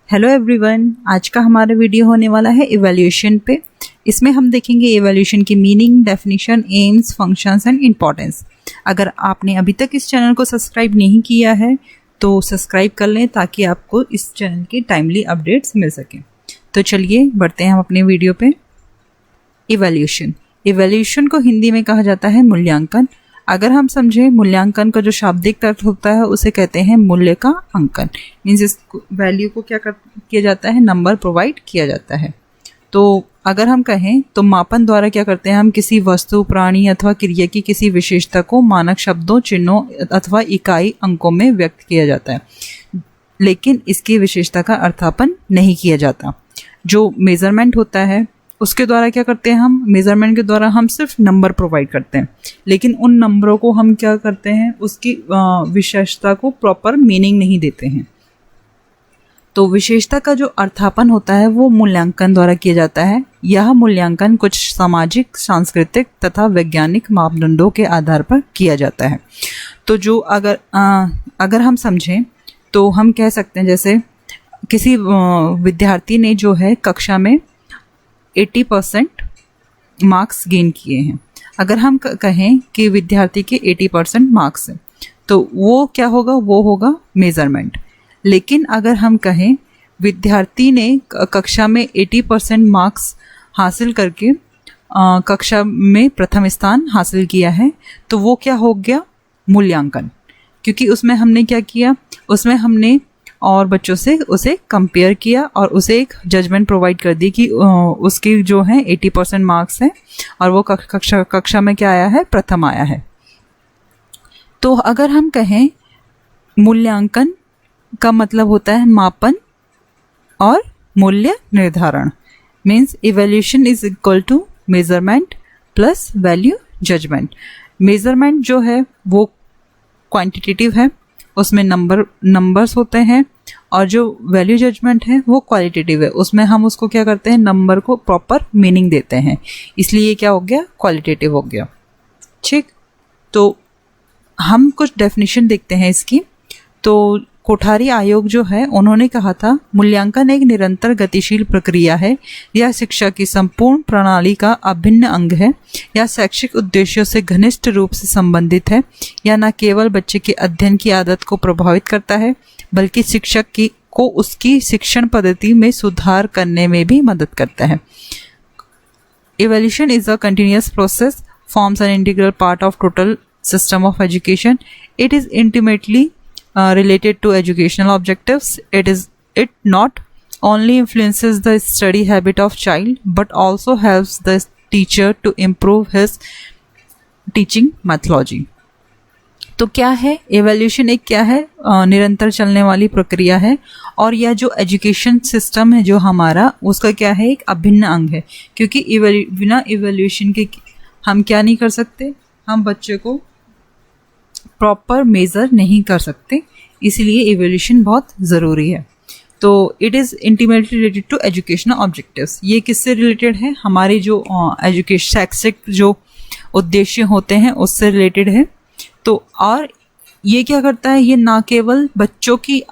Hello everyone, आज का हमारा वीडियो होने वाला है इवैल्यूएशन पे। इसमें हम देखेंगे इवैल्यूएशन की meaning, definition, AIIMS, functions and importance. अगर आपने अभी तक इस चैनल को सब्सक्राइब नहीं किया है तो सब्सक्राइब कर लें ताकि आपको इस चैनल की टाइमली अपडेट्स मिल सकें। तो चलिए बढ़ते हैं हम अपने वीडियो पे। इवैल्यूएशन इवैल्यूएशन को हिंदी में कहा जाता है मूल्यांकन। अगर हम समझें, मूल्यांकन का जो शाब्दिक अर्थ होता है उसे कहते हैं मूल्य का अंकन। मीन्स इस वैल्यू को क्या किया जाता है, नंबर प्रोवाइड किया जाता है। तो अगर हम कहें तो मापन द्वारा क्या करते हैं, हम किसी वस्तु, प्राणी अथवा क्रिया की किसी विशेषता को मानक शब्दों, चिन्हों अथवा इकाई अंकों में व्यक्त किया जाता है, लेकिन इसकी विशेषता का अर्थापन नहीं किया जाता। जो मेजरमेंट होता है उसके द्वारा क्या करते हैं, हम मेजरमेंट के द्वारा हम सिर्फ नंबर प्रोवाइड करते हैं, लेकिन उन नंबरों को हम क्या करते हैं, उसकी विशेषता को प्रॉपर मीनिंग नहीं देते हैं। तो विशेषता का जो अर्थापन होता है वो मूल्यांकन द्वारा किया जाता है। यह मूल्यांकन कुछ सामाजिक, सांस्कृतिक तथा वैज्ञानिक मापदंडों के आधार पर किया जाता है। तो जो अगर हम समझें तो हम कह सकते हैं, जैसे किसी विद्यार्थी ने जो है कक्षा में 80% मार्क्स गेन किए हैं। अगर हम कहें कि विद्यार्थी के 80% मार्क्स हैं तो वो क्या होगा, वो होगा मेजरमेंट। लेकिन अगर हम कहें विद्यार्थी ने कक्षा में 80% मार्क्स हासिल करके कक्षा में प्रथम स्थान हासिल किया है, तो वो क्या हो गया, मूल्यांकन। क्योंकि उसमें हमने क्या किया, उसमें हमने और बच्चों से उसे कंपेयर किया और उसे एक जजमेंट प्रोवाइड कर दी कि उसकी जो है 80% मार्क्स हैं और वो कक्षा में क्या आया है, प्रथम आया है। तो अगर हम कहें मूल्यांकन का मतलब होता है मापन और मूल्य निर्धारण। Means evaluation is equal to measurement plus value judgement. Measurement जो है वो क्वांटिटेटिव है, उसमें नंबर्स होते हैं, और जो वैल्यू जजमेंट है वो क्वालिटेटिव है, उसमें हम उसको क्या करते हैं, नंबर को प्रॉपर मीनिंग देते हैं। इसलिए क्या हो गया, क्वालिटेटिव हो गया। ठीक, तो हम कुछ डेफिनेशन देखते हैं इसकी। तो कोठारी आयोग जो है उन्होंने कहा था, मूल्यांकन एक निरंतर गतिशील प्रक्रिया है, यह शिक्षा की संपूर्ण प्रणाली का अभिन्न अंग है, यह शैक्षिक उद्देश्यों से घनिष्ठ रूप से संबंधित है, यह न केवल बच्चे के अध्ययन की आदत को प्रभावित करता है बल्कि शिक्षक को उसकी शिक्षण पद्धति में सुधार करने में भी मदद करता है। Evaluation is a continuous process, forms an integral part of total system of education. It is intimately related to educational objectives. It not only influences the study habit of child but also helps the teacher to improve his teaching methodology. तो क्या है evaluation, एक क्या है, निरंतर चलने वाली प्रक्रिया है, और यह जो एजुकेशन सिस्टम है जो हमारा, उसका क्या है, एक अभिन्न अंग है। क्योंकि बिना एवैल्यूएशन के हम क्या नहीं कर सकते, हम बच्चे को प्रॉपर मेज़र नहीं कर सकते, इसलिए एवैल्यूएशन बहुत ज़रूरी है। तो it is intimately related to educational objectives. ये किससे रिलेटेड है, हमारी जो एजुकेशन शैक्षिक जो उद्देश्य होते हैं उससे रिलेटेड है। तो और ये क्या करता है, ये ना केवल बच्चों की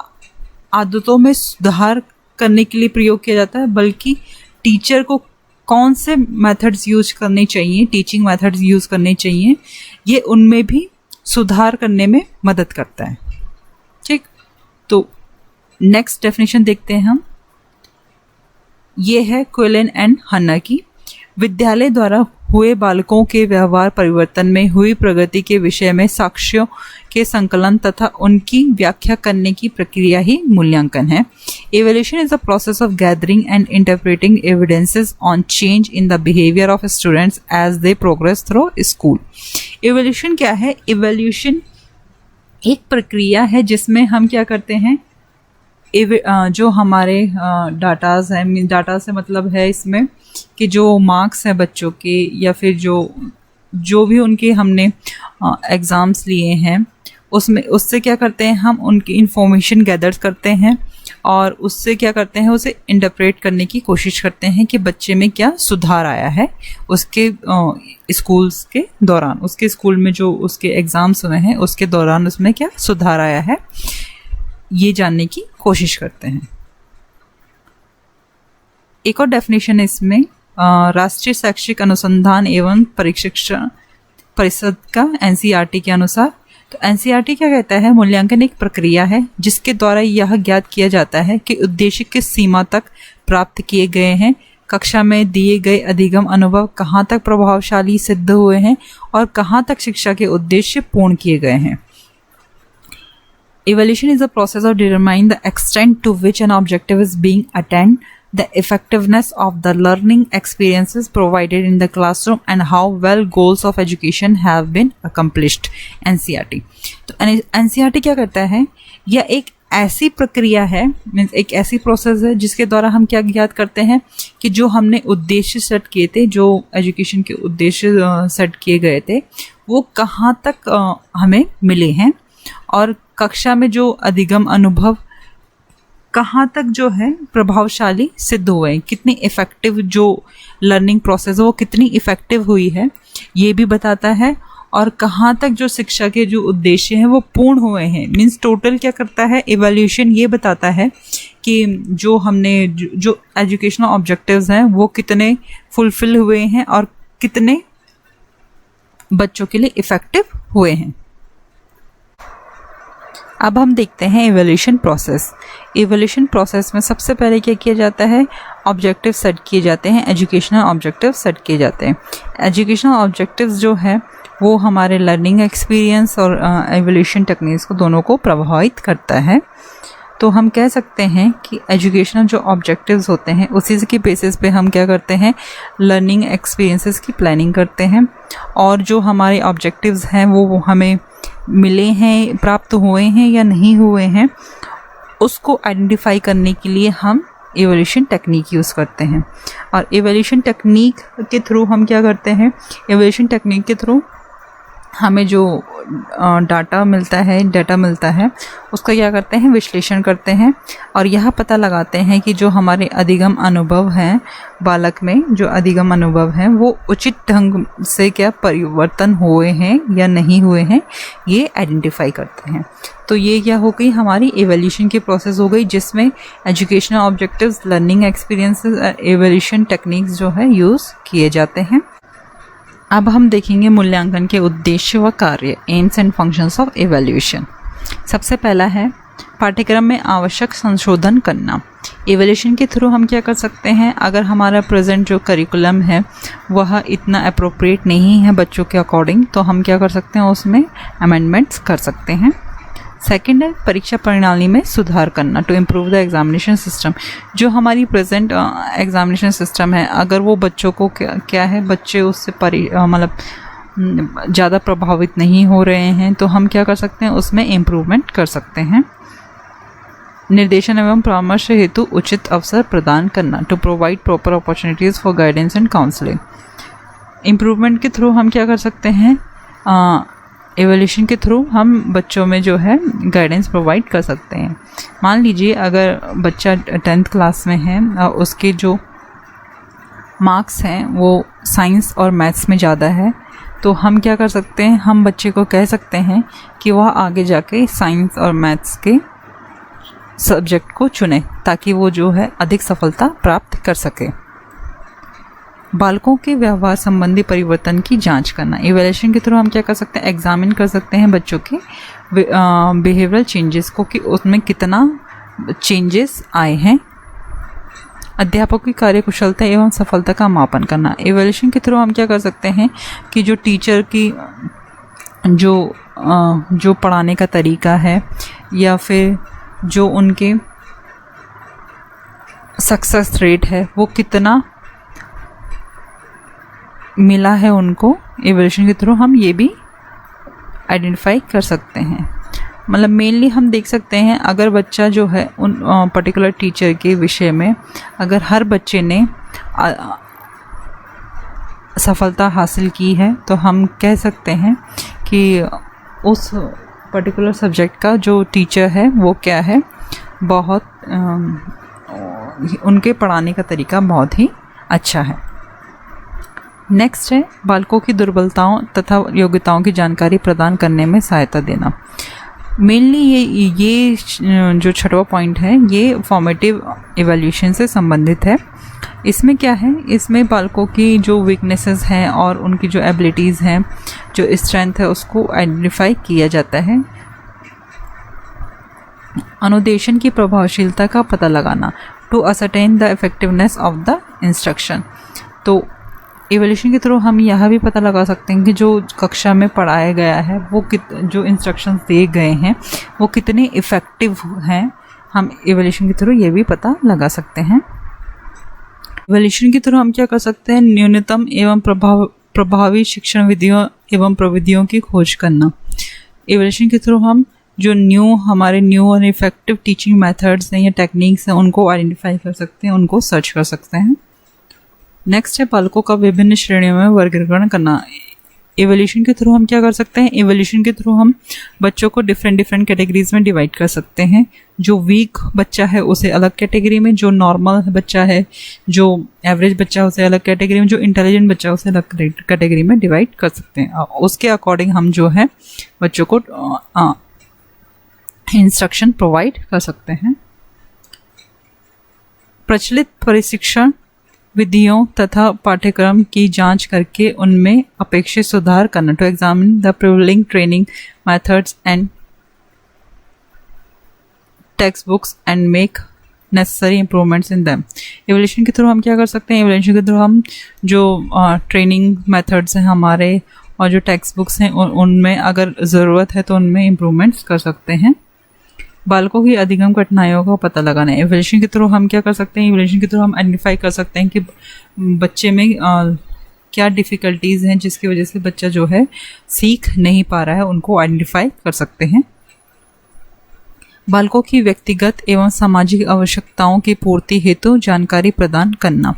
आदतों में सुधार करने के लिए प्रयोग किया जाता है, बल्कि टीचर को कौन से मेथड्स यूज करने चाहिए, टीचिंग मेथड्स यूज करने चाहिए, ये उनमें भी सुधार करने में मदद करता है। ठीक, तो नेक्स्ट डेफिनेशन देखते हैं हम। ये है क्विलन एंड हन्ना की। विद्यालय द्वारा हुए बालकों के व्यवहार परिवर्तन में हुई प्रगति के विषय में साक्ष्यों के संकलन तथा उनकी व्याख्या करने की प्रक्रिया ही मूल्यांकन है। Evaluation is a process of gathering and interpreting evidences on change in the behavior of students as they progress through school. Evaluation क्या है, Evaluation एक प्रक्रिया है जिसमें हम क्या करते हैं, जो हमारे डाटाज है, डाटा से मतलब है इसमें कि जो मार्क्स हैं बच्चों के, या फिर जो भी उनके हमने एग्ज़ाम्स लिए हैं उसमें, उससे क्या करते हैं, हम उनकी इंफॉर्मेशन गैदर करते हैं और उससे क्या करते हैं, उसे इंटरप्रेट करने की कोशिश करते हैं कि बच्चे में क्या सुधार आया है उसके स्कूल्स के दौरान, उसके स्कूल में जो उसके एग्ज़ाम्स हुए हैं उसके दौरान उसमें क्या सुधार आया है, ये जानने की कोशिश करते हैं। एक और डेफिनेशन है इसमें राष्ट्रीय शैक्षिक अनुसंधान एवं प्रशिक्षण परिषद का एनसीईआरटी के अनुसार। तो एनसीईआरटी क्या कहता है, मूल्यांकन एक प्रक्रिया है जिसके द्वारा यह ज्ञात किया जाता है कि उद्देश्य किस सीमा तक प्राप्त किए गए हैं, कक्षा में दिए गए अधिगम अनुभव कहाँ तक प्रभावशाली सिद्ध हुए हैं और कहाँ तक शिक्षा के उद्देश्य पूर्ण किए गए हैं। Evaluation is the process of determining the extent to which an objective is being attained, the effectiveness of the learning experiences provided in the classroom, and how well goals of education have been accomplished. NCERT. तो NCERT क्या करता है, यह एक ऐसी प्रक्रिया है, means एक ऐसी प्रोसेस है जिसके द्वारा हम क्या ज्ञात करते हैं कि जो हमने उद्देश्य सेट किए थे, जो एजुकेशन के उद्देश्य सेट किए गए थे, वो कहाँ तक हमें मिले हैं और कक्षा में जो अधिगम अनुभव कहाँ तक जो है प्रभावशाली सिद्ध हुए हैं, कितनी इफ़ेक्टिव जो लर्निंग प्रोसेस है वो कितनी इफ़ेक्टिव हुई है ये भी बताता है, और कहाँ तक जो शिक्षा के जो उद्देश्य हैं वो पूर्ण हुए हैं। मीन्स टोटल क्या करता है इवैल्यूएशन, ये बताता है कि जो हमने जो एजुकेशनल ऑब्जेक्टिव्स हैं वो कितने फुलफिल हुए हैं और कितने बच्चों के लिए इफ़ेक्टिव हुए हैं। अब हम देखते हैं इवैल्यूएशन प्रोसेस। इवैल्यूएशन प्रोसेस में सबसे पहले क्या किया जाता है, ऑब्जेक्टिव सेट किए जाते हैं, एजुकेशनल ऑब्जेक्टिव सेट किए जाते हैं। एजुकेशनल ऑब्जेक्टिव्स जो है वो हमारे लर्निंग एक्सपीरियंस और इवैल्यूएशन टेक्निक्स को दोनों को प्रभावित करता है। तो हम कह सकते हैं कि एजुकेशनल जो ऑब्जेक्टिव्स होते हैं उसी के बेसिस पे हम क्या करते हैं, लर्निंग एक्सपीरियंसेस की प्लानिंग करते हैं, और जो हमारे ऑब्जेक्टिव्स हैं वो हमें मिले हैं, प्राप्त हुए हैं या नहीं हुए हैं, उसको आइडेंटिफाई करने के लिए हम इवैल्यूएशन टेक्निक यूज़ करते हैं। और इवैल्यूएशन टेक्निक के थ्रू हम क्या करते हैं, इवैल्यूएशन टेक्निक के थ्रू हमें जो डाटा मिलता है उसका क्या करते हैं, विश्लेषण करते हैं और यह पता लगाते हैं कि जो हमारे अधिगम अनुभव हैं, बालक में जो अधिगम अनुभव हैं वो उचित ढंग से क्या परिवर्तन हुए हैं या नहीं हुए हैं, ये आइडेंटिफाई करते हैं। तो ये क्या हो गई, हमारी इवैल्यूएशन की प्रोसेस हो गई जिसमें educational objectives, learning experiences, evaluation techniques जो है यूज़ किए जाते हैं। अब हम देखेंगे मूल्यांकन के उद्देश्य व कार्य, AIIMS and functions of evaluation. सबसे पहला है पाठ्यक्रम में आवश्यक संशोधन करना। इवैल्यूएशन के थ्रू हम क्या कर सकते हैं, अगर हमारा प्रेजेंट जो करिकुलम है वह इतना अप्रोप्रिएट नहीं है बच्चों के अकॉर्डिंग, तो हम क्या कर सकते हैं, उसमें अमेंडमेंट्स कर सकते हैं। सेकेंड है परीक्षा प्रणाली में सुधार करना, to improve the examination system. जो हमारी प्रेजेंट एग्जामिनेशन सिस्टम है, अगर वो बच्चों को क्या है, बच्चे उससे मतलब ज़्यादा प्रभावित नहीं हो रहे हैं, तो हम क्या कर सकते हैं, उसमें इम्प्रूवमेंट कर सकते हैं। निर्देशन एवं परामर्श हेतु उचित अवसर प्रदान करना, to provide proper opportunities for guidance and counselling. Improvement के थ्रू हम क्या कर सकते हैं, इवैल्यूएशन के थ्रू हम बच्चों में जो है गाइडेंस प्रोवाइड कर सकते हैं। मान लीजिए अगर बच्चा 10th क्लास में है और उसके जो मार्क्स हैं वो साइंस और मैथ्स में ज़्यादा है, तो हम क्या कर सकते हैं, हम बच्चे को कह सकते हैं कि वह आगे जाके साइंस और मैथ्स के सब्जेक्ट को चुने ताकि वो जो है अधिक सफलता प्राप्त कर सके। बालकों के व्यवहार संबंधी परिवर्तन की जांच करना। इवैल्यूएशन के थ्रू हम क्या कर सकते हैं, एग्जामिन कर सकते हैं बच्चों के बिहेवियरल चेंजेस को कि उसमें कितना चेंजेस आए हैं। अध्यापकों की कार्यकुशलता एवं सफलता का मापन करना। इवैल्यूएशन के थ्रू हम क्या कर सकते हैं कि जो टीचर की जो पढ़ाने का तरीका है या फिर जो उनके सक्सेस रेट है वो कितना मिला है उनको, इवैल्यूएशन के थ्रू हम ये भी आइडेंटिफाई कर सकते हैं। मतलब मेनली हम देख सकते हैं अगर बच्चा जो है उन पर्टिकुलर टीचर के विषय में अगर हर बच्चे ने सफलता हासिल की है तो हम कह सकते हैं कि उस पर्टिकुलर सब्जेक्ट का जो टीचर है वो क्या है, बहुत उनके पढ़ाने का तरीका बहुत ही अच्छा है। नेक्स्ट है बालकों की दुर्बलताओं तथा योग्यताओं की जानकारी प्रदान करने में सहायता देना। मेनली ये जो छठवां पॉइंट है ये फॉर्मेटिव इवैल्यूएशन से संबंधित है इसमें क्या है, इसमें बालकों की जो वीकनेसेस हैं और उनकी जो एबिलिटीज़ हैं, जो स्ट्रेंथ है, उसको आइडेंटिफाई किया जाता है। अनुदेशन की प्रभावशीलता का पता लगाना, to ascertain the effectiveness of the instruction. तो इवैल्यूएशन के थ्रू हम यह भी पता लगा सकते हैं कि जो कक्षा में पढ़ाया गया है वो जो इंस्ट्रक्शंस दिए गए हैं वो कितने इफ़ेक्टिव हैं, हम इवैल्यूएशन के थ्रू ये भी पता लगा सकते हैं। इवैल्यूएशन के थ्रू हम क्या कर सकते हैं, न्यूनतम एवं प्रभावी शिक्षण विधियों एवं प्रविधियों की खोज करना। इवैल्यूएशन के थ्रू हम जो हमारे न्यू और इफेक्टिव टीचिंग मेथड्स हैं या टेक्निक्स हैं उनको आइडेंटिफाई कर सकते हैं, उनको सर्च कर सकते हैं। नेक्स्ट है बालकों का विभिन्न श्रेणियों में वर्गीकरण करना। इवैल्यूएशन के थ्रू हम क्या कर सकते हैं, इवैल्यूएशन के थ्रू हम बच्चों को डिफरेंट कैटेगरीज में डिवाइड कर सकते हैं। जो वीक बच्चा है उसे अलग कैटेगरी में, जो नॉर्मल बच्चा है, जो एवरेज बच्चा है उसे अलग कैटेगरी में, जो इंटेलिजेंट बच्चा है उसे अलग कैटेगरी में डिवाइड कर सकते हैं। उसके अकॉर्डिंग हम जो है बच्चों को इंस्ट्रक्शन प्रोवाइड कर सकते हैं। प्रचलित प्रशिक्षण विधियों तथा पाठ्यक्रम की जांच करके उनमें अपेक्षित सुधार करना, to examine the prevailing training methods and text books and make necessary improvements in them. Evaluation के थ्रू हम क्या कर सकते हैं, इवैल्यूएशन के थ्रू हम जो ट्रेनिंग मेथड्स हैं हमारे और जो टेक्स्ट बुक्स हैं उनमें अगर ज़रूरत है तो उनमें इम्प्रूवमेंट्स कर सकते हैं। बालकों की अधिगम कठिनाइयों का पता लगाना है। इवैल्यूएशन के थ्रू हम क्या कर सकते हैं, इवैल्यूएशन के थ्रू हम आइडेंटिफाई कर सकते हैं कि बच्चे में क्या डिफ़िकल्टीज़ हैं जिसकी वजह से बच्चा जो है सीख नहीं पा रहा है, उनको आइडेंटिफाई कर सकते हैं। बालकों की व्यक्तिगत एवं सामाजिक आवश्यकताओं की पूर्ति हेतु जानकारी प्रदान करना।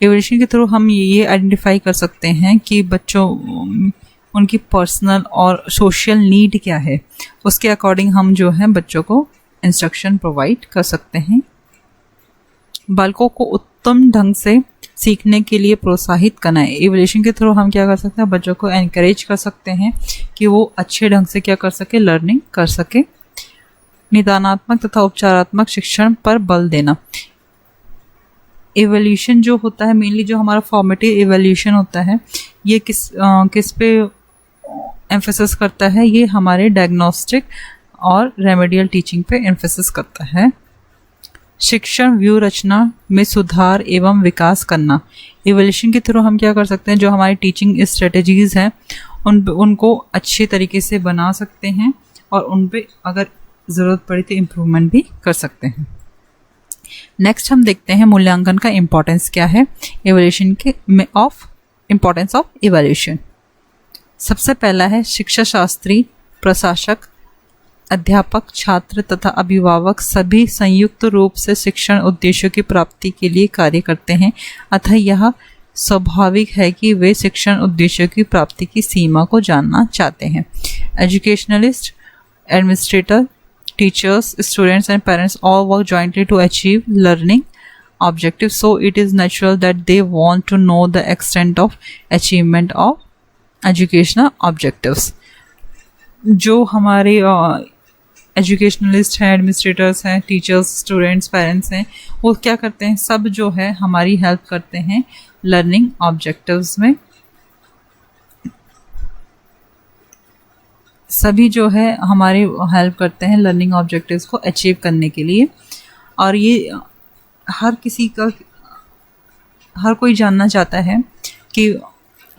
इवैल्यूएशन के थ्रू हम ये आइडेंटिफाई कर सकते हैं कि बच्चों उनकी पर्सनल और सोशल नीड क्या है, उसके अकॉर्डिंग हम जो है बच्चों को इंस्ट्रक्शन प्रोवाइड कर सकते हैं। बालकों को उत्तम ढंग से सीखने के लिए प्रोत्साहित करना है। इवैल्यूएशन के थ्रू हम क्या कर सकते हैं, बच्चों को एनकरेज कर सकते हैं कि वो अच्छे ढंग से क्या कर सके, लर्निंग कर सके। निदानात्मक तथा उपचारात्मक शिक्षण पर बल देना। इवैल्यूएशन जो होता है, मेनली जो हमारा फॉर्मेटिव इवैल्यूएशन होता है, ये किस पे एम्फेसिस करता है, ये हमारे डायग्नोस्टिक और रेमेडियल टीचिंग पे एम्फेसिस करता है। शिक्षण व्यू रचना में सुधार एवं विकास करना। इवैल्यूएशन के थ्रू हम क्या कर सकते हैं, जो हमारी टीचिंग स्ट्रेटजीज हैं उनको अच्छे तरीके से बना सकते हैं और उन पे अगर ज़रूरत पड़ी तो इम्प्रूवमेंट भी कर सकते हैं। नेक्स्ट हम देखते हैं मूल्यांकन का इम्पोर्टेंस क्या है इवैल्यूएशन के में इम्पोर्टेंस ऑफ इवैल्यूएशन। सबसे पहला है शिक्षा शास्त्री, प्रशासक, अध्यापक, छात्र तथा अभिभावक सभी संयुक्त रूप से शिक्षण उद्देश्यों की प्राप्ति के लिए कार्य करते हैं, अतः यह स्वाभाविक है कि वे शिक्षण उद्देश्यों की प्राप्ति की सीमा को जानना चाहते हैं। Educationalist, administrator, teachers, students and parents all work jointly to achieve learning objectives, so it is natural that they want to know the extent of achievement of educational objectives. जो हमारे एजुकेशनलिस्ट हैं, एडमिनिस्ट्रेटर्स हैं, teachers, students, parents हैं, वो क्या करते हैं, सब जो है हमारी हेल्प करते हैं लर्निंग ऑब्जेक्टिव्स में। सभी जो है हमारी हेल्प करते हैं लर्निंग ऑब्जेक्टिव्स को अचीव करने के लिए, और ये हर कोई जानना चाहता है कि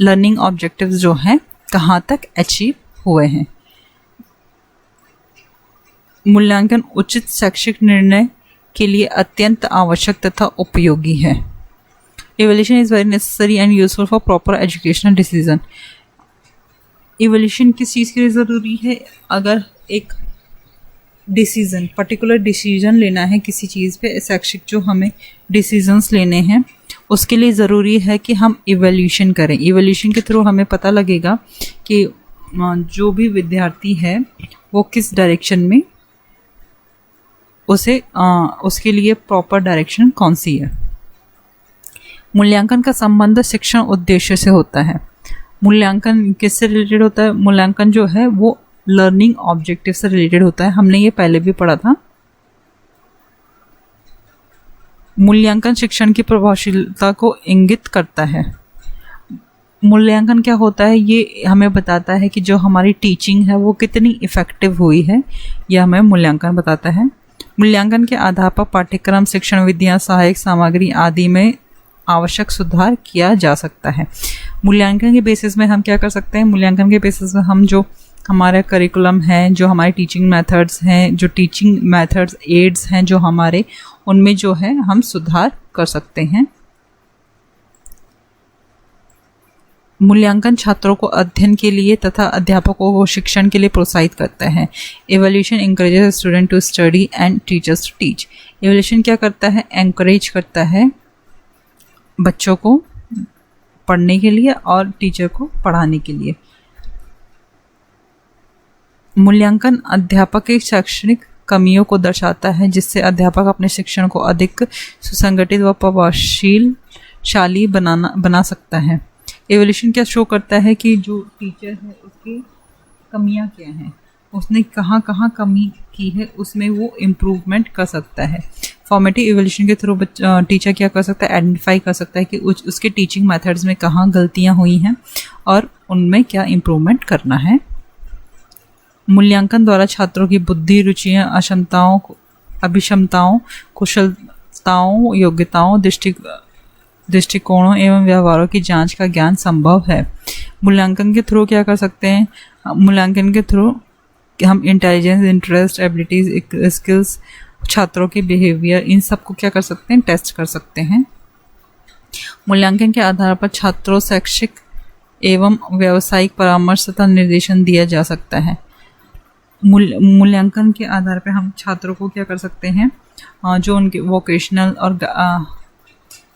लर्निंग ऑब्जेक्टिव्स जो हैं कहाँ तक अचीव हुए हैं। मूल्यांकन उचित शैक्षिक निर्णय के लिए अत्यंत आवश्यक तथा उपयोगी है। Evaluation is very necessary and useful for proper educational decision. Evaluation किस चीज़ के लिए ज़रूरी है, अगर एक डिसीज़न, पर्टिकुलर डिसीजन लेना है किसी चीज़ पे, शैक्षिक जो हमें डिसीजंस लेने हैं उसके लिए ज़रूरी है कि हम इवैल्यूएशन करें। इवैल्यूएशन के थ्रू हमें पता लगेगा कि जो भी विद्यार्थी है वो किस डायरेक्शन में, उसके लिए प्रॉपर डायरेक्शन कौन सी है। मूल्यांकन का संबंध शिक्षण उद्देश्य से होता है। मूल्यांकन किससे रिलेटेड होता है, मूल्यांकन जो है वो लर्निंग ऑब्जेक्टिव से रिलेटेड होता है। हमने ये पहले भी पढ़ा था। मूल्यांकन शिक्षण की प्रभावशीलता को इंगित करता है। मूल्यांकन क्या होता है, ये हमें बताता है कि जो हमारी टीचिंग है वो कितनी इफ़ेक्टिव हुई है, यह हमें मूल्यांकन बताता है। मूल्यांकन के आधार पर पाठ्यक्रम, शिक्षण विधियाँ, सहायक सामग्री आदि में आवश्यक सुधार किया जा सकता है। मूल्यांकन के बेसिस में हम क्या कर सकते हैं, मूल्यांकन के बेसिस में हम जो हमारा करिकुलम है, जो हमारे टीचिंग मेथड्स हैं, जो टीचिंग मेथड्स एड्स हैं जो हमारे, उनमें जो है हम सुधार कर सकते हैं। मूल्यांकन छात्रों को अध्ययन के लिए तथा अध्यापकों को शिक्षण के लिए प्रोत्साहित करता है। Evaluation encourages student to study and teachers to teach. Evaluation क्या करता है, एंकरेज करता है बच्चों को पढ़ने के लिए और टीचर को पढ़ाने के लिए। मूल्यांकन अध्यापक की शैक्षणिक कमियों को दर्शाता है, जिससे अध्यापक अपने शिक्षण को अधिक सुसंगठित व प्रभावशाली बना सकता है। एवल्यूशन क्या शो करता है कि जो टीचर है उसकी कमियां क्या हैं, उसने कहाँ कहाँ कमी की है, उसमें वो इम्प्रूवमेंट कर सकता है। फॉर्मेटिव एवल्यूशन के थ्रू टीचर क्या कर सकता है, आइडेंटिफाई कर सकता है कि उसके टीचिंग मेथड्स में कहाँ गलतियाँ हुई हैं और उनमें क्या इम्प्रूवमेंट करना है। मूल्यांकन द्वारा छात्रों की बुद्धि, रुचियाँ, अक्षमताओं, अभिक्षमताओं, कुशलताओं, योग्यताओं, दृष्टिकोणों एवं व्यवहारों की जांच का ज्ञान संभव है। मूल्यांकन के थ्रू क्या कर सकते हैं, मूल्यांकन के थ्रू हम इंटेलिजेंस, इंटरेस्ट, एबिलिटीज, स्किल्स, छात्रों के बिहेवियर, इन सब को क्या कर सकते हैं, टेस्ट कर सकते हैं। मूल्यांकन के आधार पर छात्रों शैक्षिक एवं व्यावसायिक परामर्श तथा निर्देशन दिया जा सकता है। मूल्यांकन के आधार पर हम छात्रों को क्या कर सकते हैं, जो उनके वोकेशनल और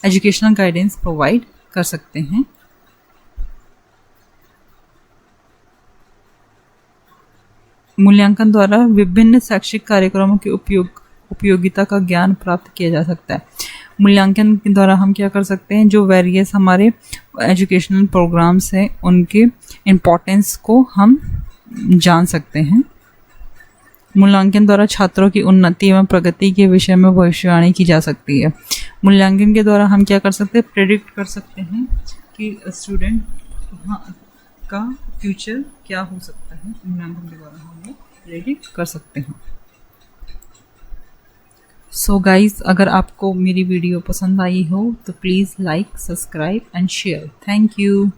एजुकेशनल गाइडेंस प्रोवाइड कर सकते हैं। मूल्यांकन द्वारा विभिन्न शैक्षिक कार्यक्रमों की उपयोगिता का ज्ञान प्राप्त किया जा सकता है। मूल्यांकन के द्वारा हम क्या कर सकते हैं, जो वेरियस हमारे एजुकेशनल प्रोग्राम्स हैं उनके इम्पोर्टेंस को हम जान सकते हैं। मूल्यांकन द्वारा छात्रों की उन्नति एवं प्रगति के विषय में भविष्यवाणी की जा सकती है। मूल्यांकन के द्वारा हम क्या कर सकते हैं, प्रेडिक्ट कर सकते हैं कि स्टूडेंट का फ्यूचर क्या हो सकता है। मूल्यांकन के द्वारा हम वो प्रेडिक्ट कर सकते हैं। सो गाइज, अगर आपको मेरी वीडियो पसंद आई हो तो please like, subscribe and share. Thank you.